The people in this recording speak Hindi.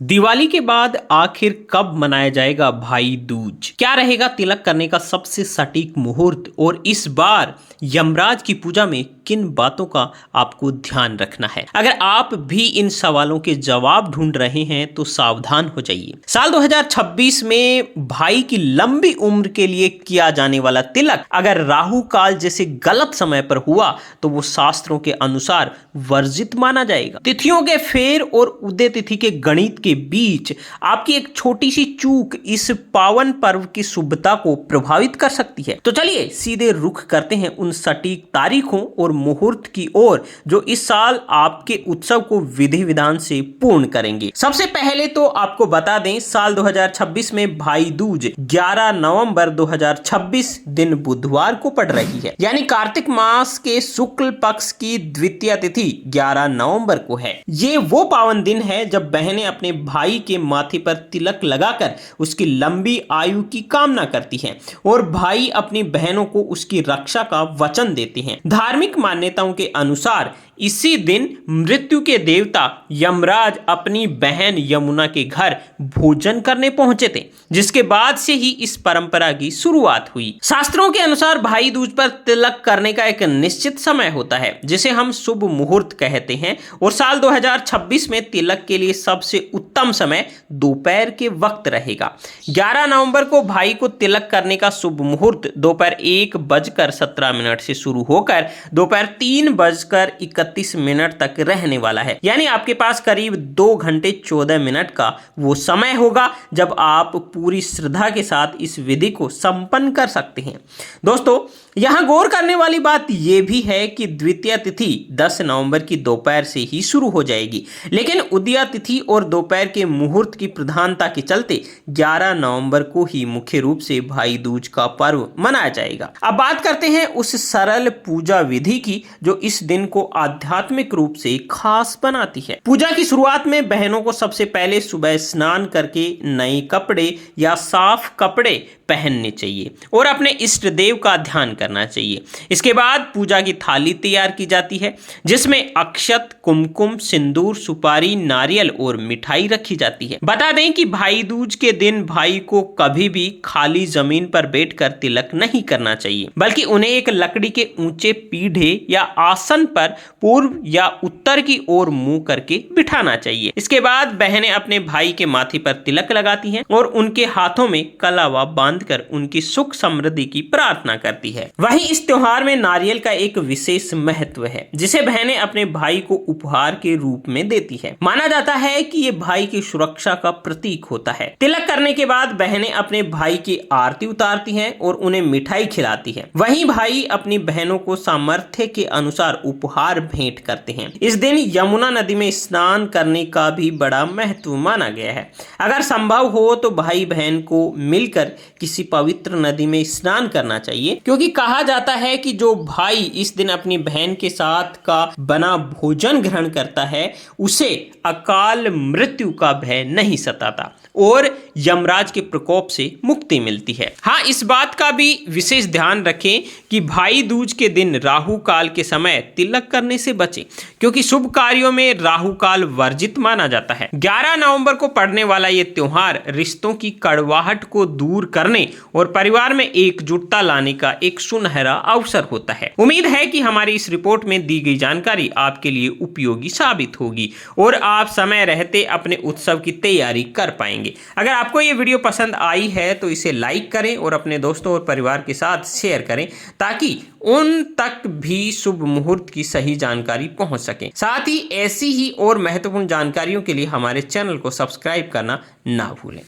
दिवाली के बाद आखिर कब मनाया जाएगा भाई दूज? क्या रहेगा तिलक करने का सबसे सटीक मुहूर्त? और इस बार यमराज की पूजा में किन बातों का आपको ध्यान रखना है? अगर आप भी इन सवालों के जवाब ढूंढ रहे हैं तो सावधान हो जाइए। साल 2026 में भाई की लंबी उम्र के लिए किया जाने वाला तिलक अगर राहु काल जैसे गलत समय पर हुआ तो वो शास्त्रों के अनुसार वर्जित माना जाएगा। तिथियों के फेर और उदय तिथि के गणित के बीच आपकी एक छोटी सी चूक इस पावन पर्व की शुभता को प्रभावित कर सकती है। तो चलिए सीधे रुख करते हैं उन सटीक तारीखों और मुहूर्त की ओर जो इस साल आपके उत्सव को विधि विधान से पूर्ण करेंगे। सबसे पहले तो आपको बता दें, साल 2026 में भाई दूज 11 नवंबर 2026 दिन बुधवार को पड़ रही है, यानी कार्तिक मास के शुक्ल पक्ष की द्वितीय तिथि 11 नवंबर को है। ये वो पावन दिन है जब बहनें अपने भाई के माथे पर तिलक लगाकर उसकी लंबी आयु की कामना करती हैं और भाई अपनी बहनों को उसकी रक्षा का वचन देते हैं। धार्मिक मान्यताओं के अनुसार इसी दिन मृत्यु के देवता यमराज अपनी बहन यमुना के घर भोजन करने पहुंचे थे, जिसके बाद से ही इस परंपरा की शुरुआत हुई। शास्त्रों के अनुसार भाई दूज पर तिलक करने का एक निश्चित समय होता है जिसे हम शुभ मुहूर्त कहते हैं, और साल 2026 में तिलक के लिए सबसे उत्तम समय दोपहर के वक्त रहेगा। 11 नवंबर को भाई को तिलक करने का शुभ मुहूर्त दोपहर 1:17 से शुरू होकर दोपहर 3:31 तक रहने वाला है, यानी आपके पास करीब 2 घंटे 14 मिनट का वो समय होगा जब आप पूरी श्रद्धा के साथ इस विधि को संपन्न कर सकते हैं। दोस्तों, यहां गौर करने वाली बात यह भी है कि द्वितीय तिथि 10 नवंबर की दोपहर से ही शुरू हो जाएगी, लेकिन उदय तिथि और दोपहर के मुहूर्त की प्रधानता के चलते 11 नवंबर को ही मुख्य रूप से भाई दूज का पर्व मनाया जाएगा। अब बात करते हैं उस सरल पूजा विधि की जो इस दिन को आध्यात्मिक रूप से खास बनाती है। पूजा की शुरुआत में बहनों को सबसे पहले सुबह स्नान करके नए कपड़े या साफ कपड़े पहनने चाहिए और अपने इष्ट देव का ध्यान करना चाहिए। इसके बाद पूजा की थाली तैयार की जाती है जिसमें अक्षत, कुमकुम, सिंदूर, सुपारी, नारियल और मिठाई रखी जाती है। बता दें कि भाई दूज के दिन भाई को कभी भी खाली जमीन पर बैठकर तिलक नहीं करना चाहिए, बल्कि उन्हें एक लकड़ी के ऊंचे पीढ़े या आसन पर पूर्व या उत्तर की ओर मुंह करके बिठाना चाहिए। इसके बाद बहनें अपने भाई के माथे पर तिलक लगाती हैं और उनके हाथों में कलावा बांधकर उनकी सुख समृद्धि की प्रार्थना करती है। वहीं इस त्योहार में नारियल का एक विशेष महत्व है जिसे बहनें अपने भाई को उपहार के रूप में देती है। माना जाता है कि ये भाई की सुरक्षा का प्रतीक होता है। तिलक करने के बाद बहनें अपने भाई की आरती उतारती हैं और उन्हें मिठाई खिलाती हैं। वहीं भाई अपनी बहनों को सामर्थ्य के अनुसार उपहार भेंट करते हैं। इस दिन यमुना नदी में स्नान करने का भी बड़ा महत्व माना गया है। अगर संभव हो तो भाई बहन को मिलकर किसी पवित्र नदी में स्नान करना चाहिए, क्योंकि कहा जाता है कि जो भाई इस दिन अपनी बहन के साथ का बना भोजन ग्रहण करता है उसे अकाल मृत्यु का भय नहीं सताता और यमराज के प्रकोप से मुक्ति मिलती है। हाँ, इस बात का भी विशेष ध्यान रखें कि भाई दूज के दिन राहु काल के समय तिलक करने से बचें, क्योंकि शुभ कार्यों में राहु काल वर्जित माना जाता है। 11 नवंबर को पड़ने वाला ये त्योहार रिश्तों की कड़वाहट को दूर करने और परिवार में एकजुटता लाने का एक सुनहरा अवसर होता है। उम्मीद है कि हमारी इस रिपोर्ट में दी गई जानकारी आपके लिए उपयोगी साबित होगी और आप समय रहते अपने उत्सव की तैयारी कर पाएंगे। अगर आपको ये वीडियो पसंद आई है तो इसे लाइक करें और अपने दोस्तों और परिवार के साथ शेयर करें ताकि उन तक भी शुभ मुहूर्त की सही जानकारी पहुंच सके। साथ ही ऐसी ही और महत्वपूर्ण जानकारियों के लिए हमारे चैनल को सब्सक्राइब करना ना भूलें।